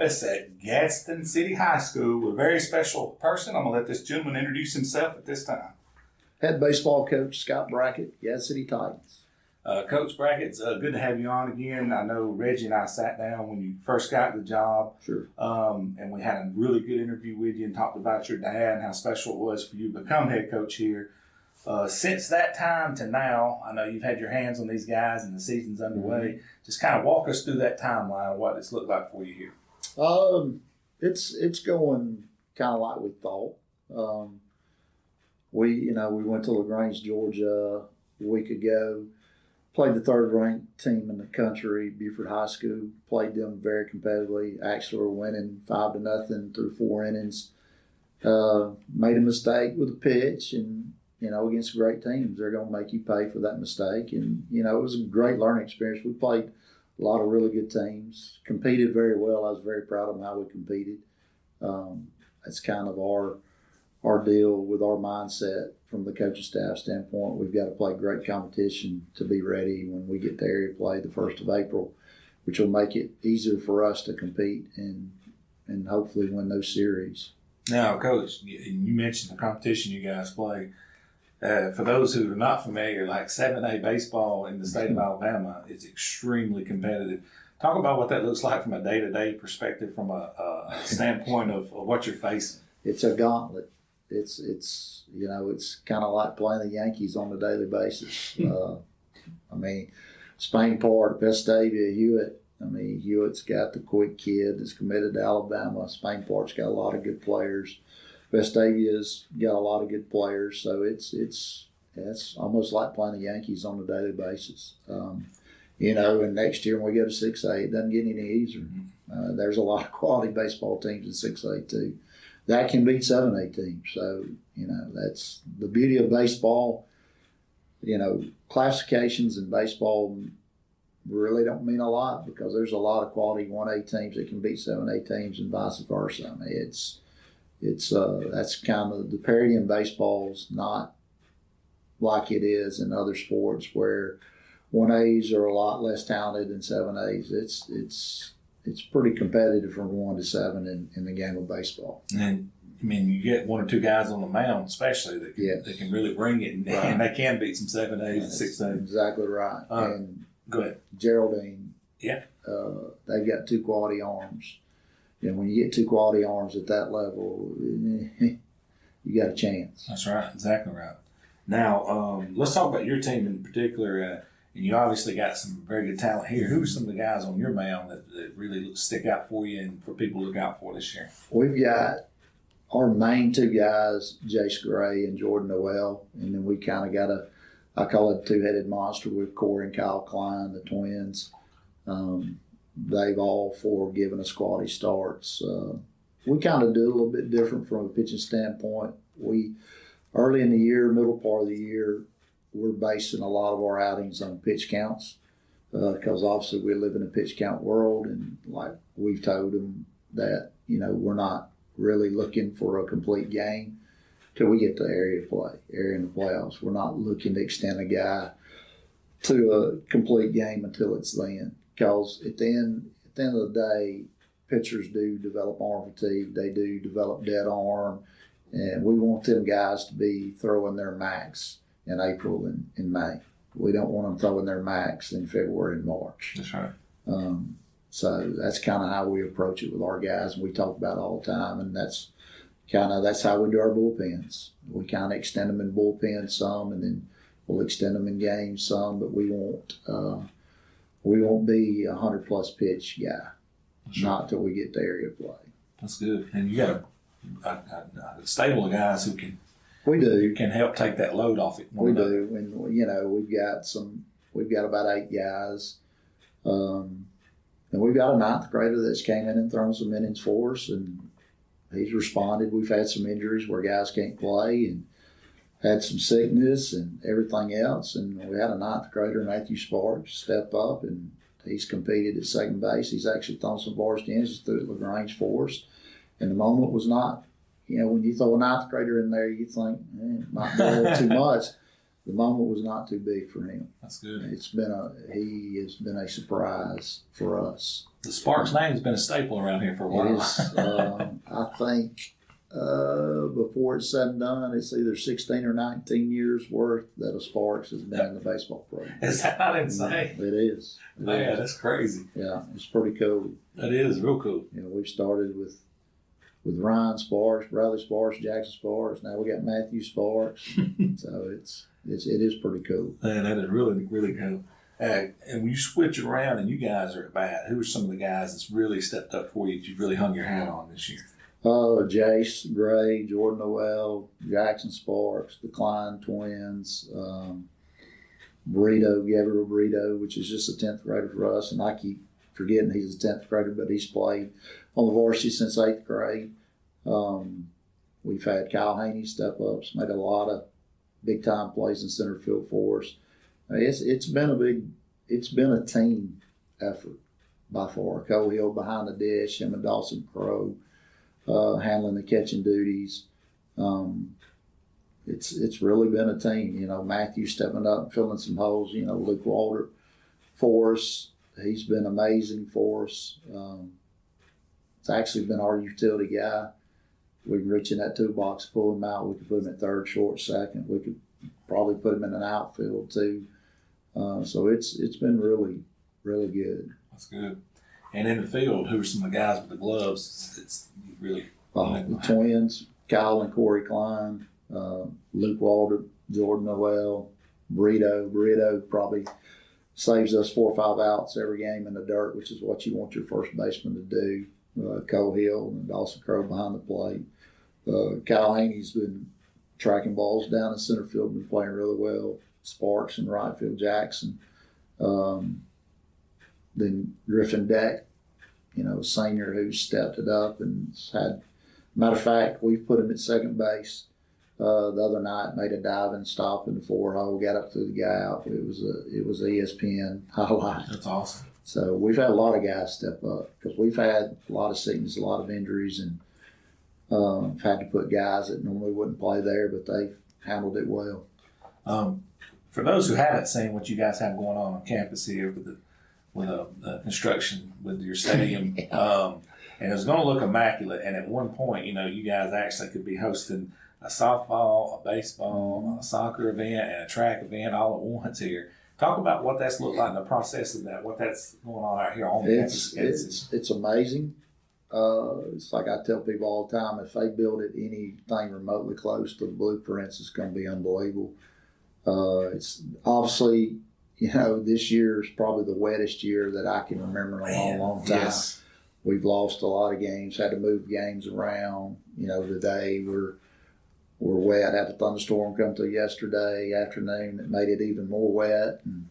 campus at Gadsden City High School with a very special person. I'm going to let this gentleman introduce himself at this time. Head baseball coach Scott Brackett, Gadsden City Titans. Coach Brackett, it's good to have you on again. I know Reggie and I sat down when you first got the job. Sure. And we had a really good interview with you and talked about your dad and how special it was for you to become head coach here. Since that time to now, I know you've had your hands on these guys and the season's underway. Mm-hmm. Just kind of walk us through that timeline, what it's looked like for you here. It's going kind of like we thought. We went to LaGrange, Georgia a week ago. Played the third-ranked team in the country, Buford High School. Played them very competitively. Actually, were winning 5-0 through 4 innings. Made a mistake with a pitch, and against great teams, they're going to make you pay for that mistake. And it was a great learning experience. We played a lot of really good teams. Competed very well. I was very proud of how we competed. That's kind of our deal with our mindset from the coaching staff standpoint. We've got to play great competition to be ready when we get to area play the 1st of April, which will make it easier for us to compete and hopefully win those series. Now, Coach, you mentioned the competition you guys play. For those who are not familiar, like 7A baseball in the state of Alabama is extremely competitive. Talk about what that looks like from a day-to-day perspective, from a standpoint of what you're facing. It's a gauntlet. It's kind of like playing the Yankees on a daily basis. Spain Park, Vestavia, Hewitt. Hewitt's got the quick kid that's committed to Alabama. Spain Park's got a lot of good players. Vestavia's got a lot of good players. So it's almost like playing the Yankees on a daily basis. And next year when we go to 6A, it doesn't get any easier. There's a lot of quality baseball teams in 6A too. That can beat 7A teams. So, that's the beauty of baseball. Classifications in baseball really don't mean a lot because there's a lot of quality 1A teams that can beat 7A teams and vice versa. That's kind of the parity in baseball's not like it is in other sports where 1As are a lot less talented than 7As. It's pretty competitive from 1 to 7 in the game of baseball. And you get 1 or 2 guys on the mound, especially that can really bring it, and they can beat some 7As and 6As. Exactly right. And go ahead, Geraldine. Yeah, they've got 2 quality arms. When you get 2 quality arms at that level, you got a chance. That's right, exactly right. Now let's talk about your team in particular. And you obviously got some very good talent here. Who are some of the guys on your mound that really stick out for you and for people to look out for this year? We've got our main 2 guys, Jace Gray and Jordan Noel. And then we kind of got I call it a 2-headed monster with Corey and Kyle Klein, the twins. They've all 4 given us quality starts. We kind of do a little bit different from a pitching standpoint. We, early in the year, middle part of the year, we're basing a lot of our outings on pitch counts because obviously we live in a pitch count world, and like we've told them that we're not really looking for a complete game till we get to area in the playoffs. We're not looking to extend a guy to a complete game until it's then, because at the end of the day, pitchers do develop arm fatigue. They do develop dead arm, and we want them guys to be throwing their max in April and in May. We don't want them throwing their max in February and March. That's right. So that's kind of how we approach it with our guys, and we talk about it all the time. And that's how we do our bullpens. We kind of extend them in bullpens some, and then we'll extend them in games some. But we won't be a 100+ pitch guy, not till we get to area play. That's good. And you got a stable of guys who can. We do. Can help take that load off it. We do, and we've got about 8 guys, and we've got a 9th grader that's came in and thrown some innings for us, and he's responded. We've had some injuries where guys can't play, and had some sickness and everything else, and we had a 9th grader, Matthew Sparks, step up, and he's competed at second base. He's actually thrown some varsity innings through at LaGrange for us, and the moment was not. When you throw a 9th grader in there, you think, might be a little too much. The moment was not too big for him. That's good. He has been a surprise for us. The Sparks name has been a staple around here for a while. It is. I think before it's said and done, it's either 16 or 19 years worth that a Sparks has been in the baseball program. Is that not insane? It is. Man, that's crazy. Yeah, it's pretty cool. It is real cool. You know, we've started with Ryan Sparks, Bradley Sparks, Jackson Sparks. Now we got Matthew Sparks. So it is pretty cool. Man, that is really, really cool. And when you switch around and you guys are at bat, who are some of the guys that's really stepped up for you that you've really hung your hat on this year? Jace Gray, Jordan Noel, Jackson Sparks, the Klein twins, Gabriel Burrito, which is just a 10th grader for us. And I keep forgetting he's a 10th grader, but he's played on the varsity since 8th grade. We've had Kyle Haney step ups, made a lot of big time plays in center field for us. It's been a team effort by far. Cole Hill behind the dish, him and Dawson Crow handling the catching duties. It's really been a team. You know, Matthew stepping up and filling some holes. You know, Luke Walter for us. He's been amazing for us. It's actually been our utility guy. We can reach in that toolbox, pull him out. We could put him at third, short, second. We could probably put him in an outfield too. So it's been really, really good. That's good. And in the field, who are some of the guys with the gloves? It's really the twins, Kyle and Corey Klein, Luke Walter, Jordan Noel, Burrito probably saves us 4 or 5 outs every game in the dirt, which is what you want your first baseman to do. Cole Hill and Dawson Crow behind the plate. Kyle Haney's been tracking balls down in center field, been playing really well. Sparks in right field, Jackson. Then Griffin Deck, you know, senior who stepped it up and had. Matter of fact, we put him at second base the other night. Made a diving stop in the 4-hole, got up through the guy out. It was a ESPN highlight. That's awesome. So we've had a lot of guys step up because we've had a lot of sickness, a lot of injuries, and had to put guys that normally wouldn't play there, but they've handled it well. For those who haven't seen what you guys have going on campus here with the construction with your stadium, and it's going to look immaculate. And at one point, you know, you guys actually could be hosting a softball, a baseball, a soccer event, and a track event all at once here. Talk about what that's looked like in the process of that, what that's going on out here on campus. It's amazing. It's like I tell people all the time, if they build it anything remotely close to the blueprints, it's going to be unbelievable. It's obviously, you know, this year is probably the wettest year that I can remember in a long time. Yes. We've lost a lot of games, had to move games around. You know, today we're wet. Had a thunderstorm come through yesterday afternoon that made it even more wet. And,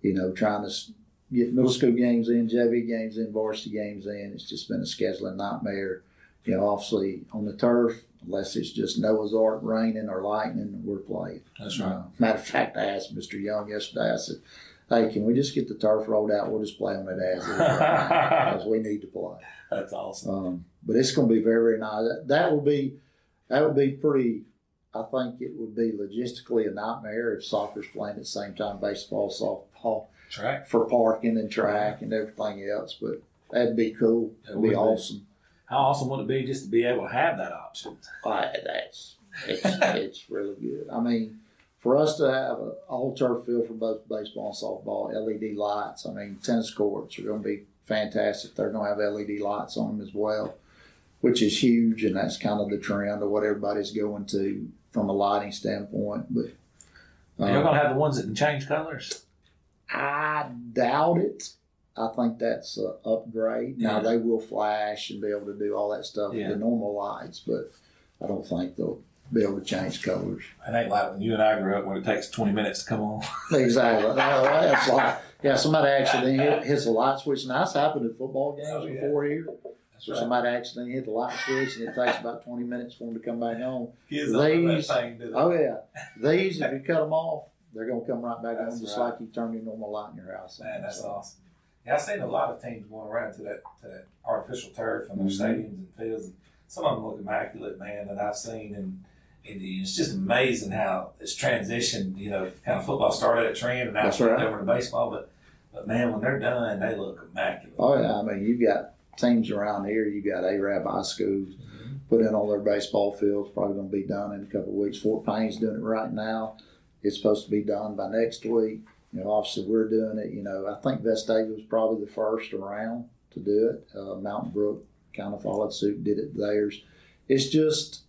you know, trying to get middle school games in, JV games in, varsity games in. It's just been a scheduling nightmare. You know, obviously on the turf, unless it's just Noah's Ark raining or lightning, we're playing. That's right. Matter of fact, I asked Mr. Young yesterday, I said, hey, can we just get the turf rolled out? We'll just play on it as is because we need to play. That's awesome. But it's going to be very, very nice. That would be pretty, I think it would be logistically a nightmare if soccer's playing at the same time, baseball, softball, track for parking and track and everything else. But that'd be cool. It'd be awesome. How awesome would it be just to be able to have that option? It's really good. I mean, for us to have an all-turf field for both baseball and softball, LED lights, I mean, tennis courts are going to be fantastic. They're going to have LED lights on them as well, which is huge, and that's kind of the trend of what everybody's going to from a lighting standpoint. But you're going to have the ones that can change colors? I doubt it. I think that's an upgrade. Yeah. Now, they will flash and be able to do all that stuff with the normal lights, but I don't think they'll be able to change colors. It ain't like when you and I grew up when it takes 20 minutes to come on. Exactly. That's like, somebody accidentally hits the light switch, and that's happened at football games before here. That's right. Somebody accidentally hit the light switch, and it takes about 20 minutes for them to come back on. These, these, if you cut them off, they're going to come right back on, just like you turn your normal light in your house. Man, that's awesome. Yeah, I've seen a lot of teams going around to that artificial turf and their stadiums and fields. And some of them look immaculate, man, that I've seen. And it's just amazing how it's transitioned. You know, kind of football started at trend, and now it's over to baseball. But But man, when they're done, they look immaculate. Oh yeah, I mean you've got teams around here. You got Arab High Schools put in on their baseball fields. Probably going to be done in a couple of weeks. Fort Payne's doing it right now. It's supposed to be done by next week. You know, obviously we're doing it. You know, I think Vestavia was probably the first around to do it. Mountain Brook kind of followed suit, did it theirs. It's just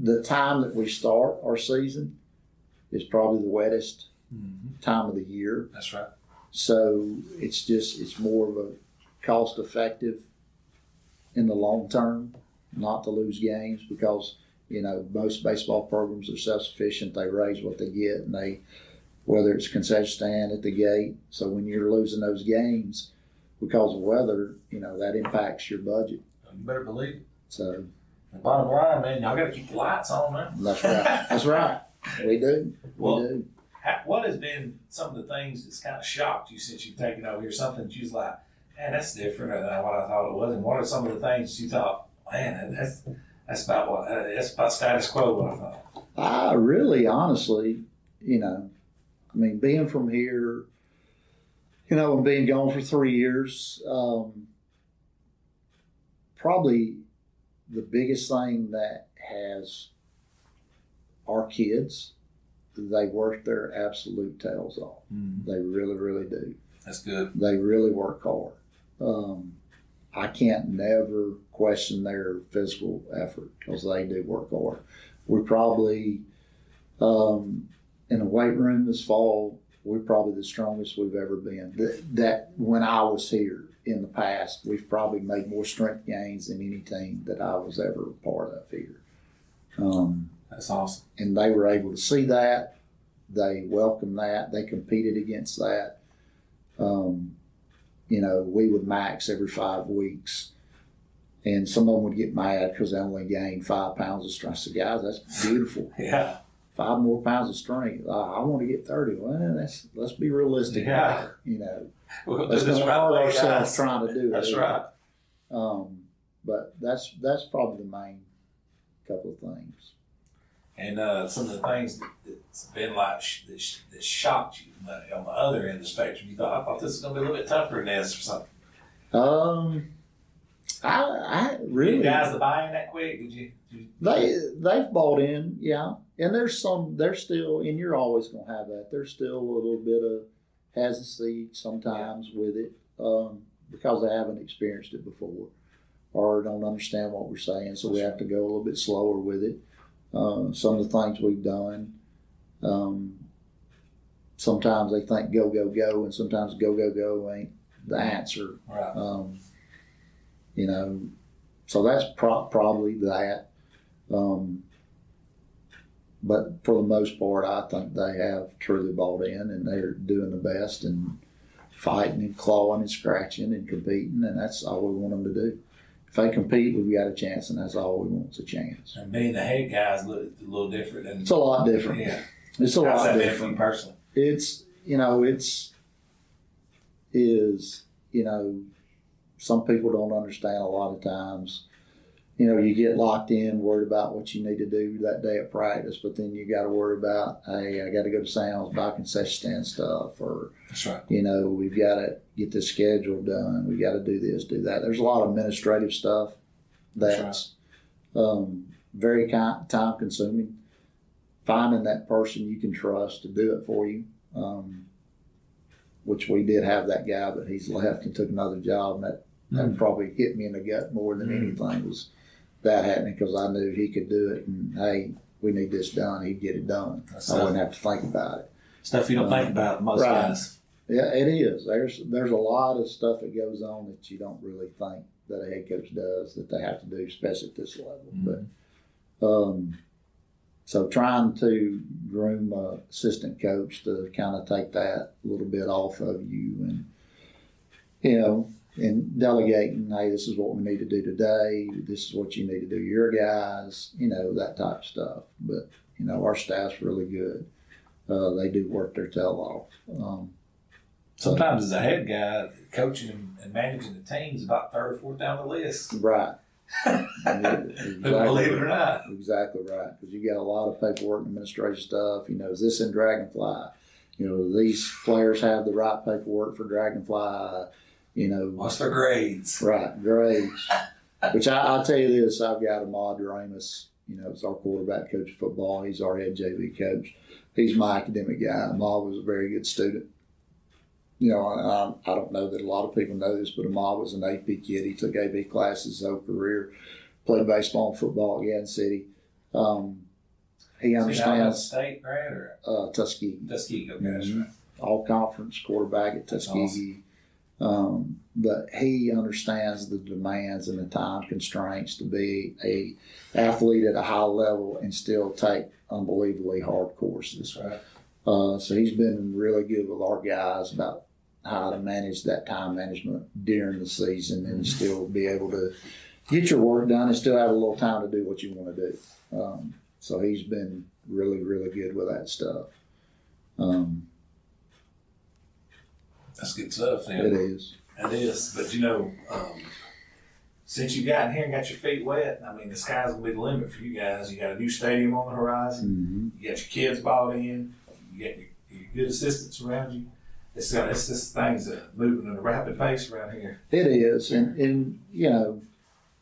the time that we start our season is probably the wettest time of the year. That's right. So it's more of a cost effective in the long term not to lose games because, you know, most baseball programs are self-sufficient. They raise what they get, and they, whether it's concession stand at the gate. So when you're losing those games because of weather, you know, that impacts your budget. You better believe it. So the bottom line, man, y'all got to keep the lights on, man. That's right. That's right. We do. Well, we do. What has been some of the things that's kind of shocked you since you've taken over here? Something that you was like, man, that's different than what I thought it was. And what are some of the things you thought, man, that's about status quo, what I thought? I really, honestly, you know, I mean, being from here, you know, and being gone for 3 years, probably the biggest thing that has our kids, they work their absolute tails off. Mm-hmm. They really, really do. That's good. They really work hard. I can't never question their physical effort because they do work hard. We're probably, in a weight room this fall, we're probably the strongest we've ever been. That when I was here in the past, we've probably made more strength gains than any team that I was ever a part of here. That's awesome. And they were able to see that. They welcomed that. They competed against that. You know, we would max every 5 weeks. And some of them would get mad because they only gained 5 pounds of strength. I said, guys, that's beautiful. Yeah. 5 more pounds of strength. I want to get 30. Well, let's be realistic. Yeah. You know, We'll let's not hurt ourselves guys. trying to do it. That's right. But that's probably the main couple of things. And some of the things that's been like that shocked you, but on the other end of the spectrum, you thought, I thought this was going to be a little bit tougher than this or something. I really. You guys to buy in that quick? Did you? They've bought in, yeah. And there's still, and you're always going to have that. There's still a little bit of hesitancy sometimes with it because they haven't experienced it before or don't understand what we're saying. So we have to go a little bit slower with it. Some of the things we've done, sometimes they think go, go, go, and sometimes go, go, go ain't the answer. Right. You know, so that's probably that. But for the most part, I think they have truly bought in and they're doing the best and fighting and clawing and scratching and competing, and that's all we want them to do. If they compete, we've got a chance, and that's all we want is a chance. And being the head guys look a little different. It's a lot different. Yeah. It's a How's lot that been for different. you personally? It's, you know, some people don't understand a lot of times. You know, you get locked in, worried about what you need to do that day at practice, but then you got to worry about, hey, I got to go to sounds, buy concession stand stuff, or, That's right. you know, we've got to get this schedule done. We got to do this, do that. There's a lot of administrative stuff that's very time consuming. Finding that person you can trust to do it for you, which we did have that guy, but he's left and took another job, and that probably hit me in the gut more than anything was that happening because I knew he could do it, and hey, we need this done, he'd get it done. I wouldn't have to think about it. Stuff you don't think about most guys. Yeah, it is. There's a lot of stuff that goes on that you don't really think that a head coach does that they have to do, especially at this level. But so trying to groom an assistant coach to kind of take that a little bit off of you, and you know, and delegating, hey, this is what we need to do today. This is what you need to do, your guys. You know, that type of stuff. But you know, our staff's really good. They do work their tail off. Sometimes as a head guy, coaching and managing the team is about third or fourth down the list. Right. Exactly. Believe it or not. Exactly right. Because you got a lot of paperwork and administrative stuff. You know, is this in Dragonfly? These players have the right paperwork for Dragonfly. What's their grades? Right, grades. Which I'll tell you this, I've got Ahmad Ramus, it's our quarterback coach of football. He's our head JV coach. He's my academic guy. Ahmad was a very good student. I don't know that a lot of people know this, but Ahmad was an AP kid. He took AP classes his whole career, played baseball and football at Gadsden City. He understands. State grad or Tuskegee. Tuskegee, okay, that's right. All conference quarterback at Tuskegee. Awesome. But he understands the demands and the time constraints to be a athlete at a high level and still take unbelievably hard courses. That's right. So he's been really good with our guys about how to manage that time management during the season and still be able to get your work done and still have a little time to do what you want to do. So he's been really, really good with that stuff. That's good stuff, man. It is. It is. But since you got here and got your feet wet, the sky's gonna be the limit for you guys. You got a new stadium on the horizon. You got your kids bought in. You got your good assistants around you. It's just things moving at a rapid pace around here. It is, and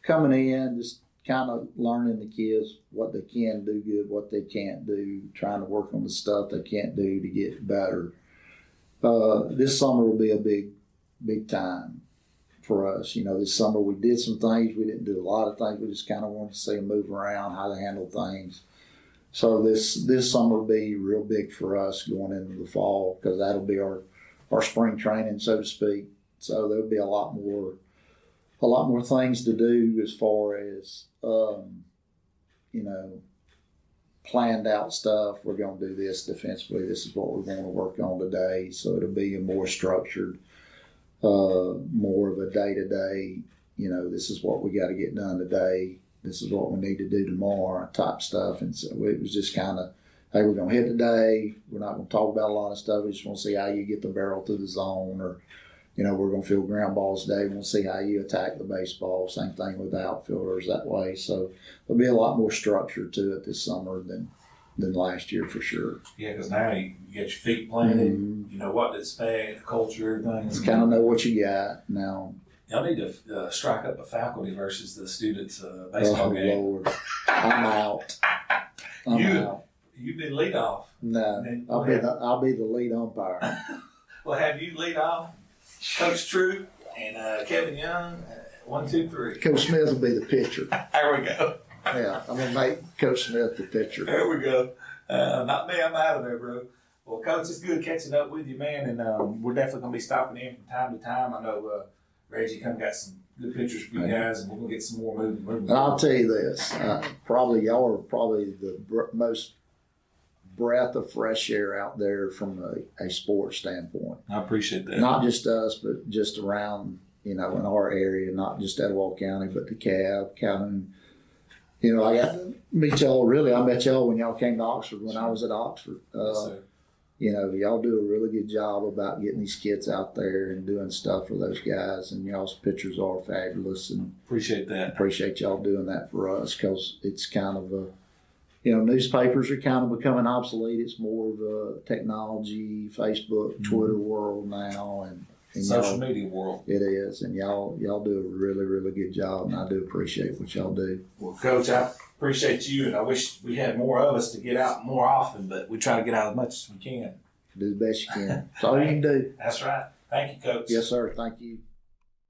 coming in, just kind of learning the kids what they can do good, what they can't do, trying to work on the stuff they can't do to get better. This summer will be a big time for us. This summer we did some things. We didn't do a lot of things. We just kind of wanted to see them move around, how they handle things. So this summer will be real big for us going into the fall because that'll be our spring training, so to speak. So there'll be a lot more things to do as far as planned out stuff. We're going to do this defensively. This is what we're going to work on today. So it'll be a more structured, more of a day-to-day, this is what we got to get done today. This is what we need to do tomorrow type stuff. And so it was just kind of, hey, we're going to hit today. We're not going to talk about a lot of stuff. We just want to see how you get the barrel to the zone, or, we're going to field ground balls today. We want to see how you attack the baseball. Same thing with the outfielders that way. So there'll be a lot more structure to it this summer than last year for sure. Yeah, because now you get your feet planted. You know what to expect, the culture, everything. Just kind of know what you got now. Y'all need to strike up a faculty versus the students' baseball game. Lord. I'm out. I'm out. You be lead off. No, I'll be the lead umpire. Well, have you lead off, Coach True and Kevin Young. 1, 2, 3. Coach Smith will be the pitcher. There we go. Yeah, I'm gonna make Coach Smith the pitcher. There we go. Not me. I'm out of there, bro. Well, Coach, it's good catching up with you, man, and we're definitely gonna be stopping in from time to time. I know Reggie got some good pictures for you guys, and we're gonna get some more moving. And I'll tell you this: y'all are probably the most breath of fresh air out there from a sports standpoint. I appreciate that. Not just us, but just around, in our area, not just Etowah County, but DeKalb, Calhoun. I met y'all when y'all came to Oxford, when I was at Oxford. Yes, sir. Y'all do a really good job about getting these kids out there and doing stuff for those guys, and y'all's pictures are fabulous. And appreciate that. Appreciate y'all doing that for us, because it's kind of newspapers are kind of becoming obsolete. It's more of a technology, Facebook, Twitter world now, and social media world. It is, and y'all do a really, really good job, and I do appreciate what y'all do. Well, Coach, I appreciate you, and I wish we had more of us to get out more often, but we try to get out as much as we can. Do the best you can. That's all you can do. That's right. Thank you, Coach. Yes, sir. Thank you.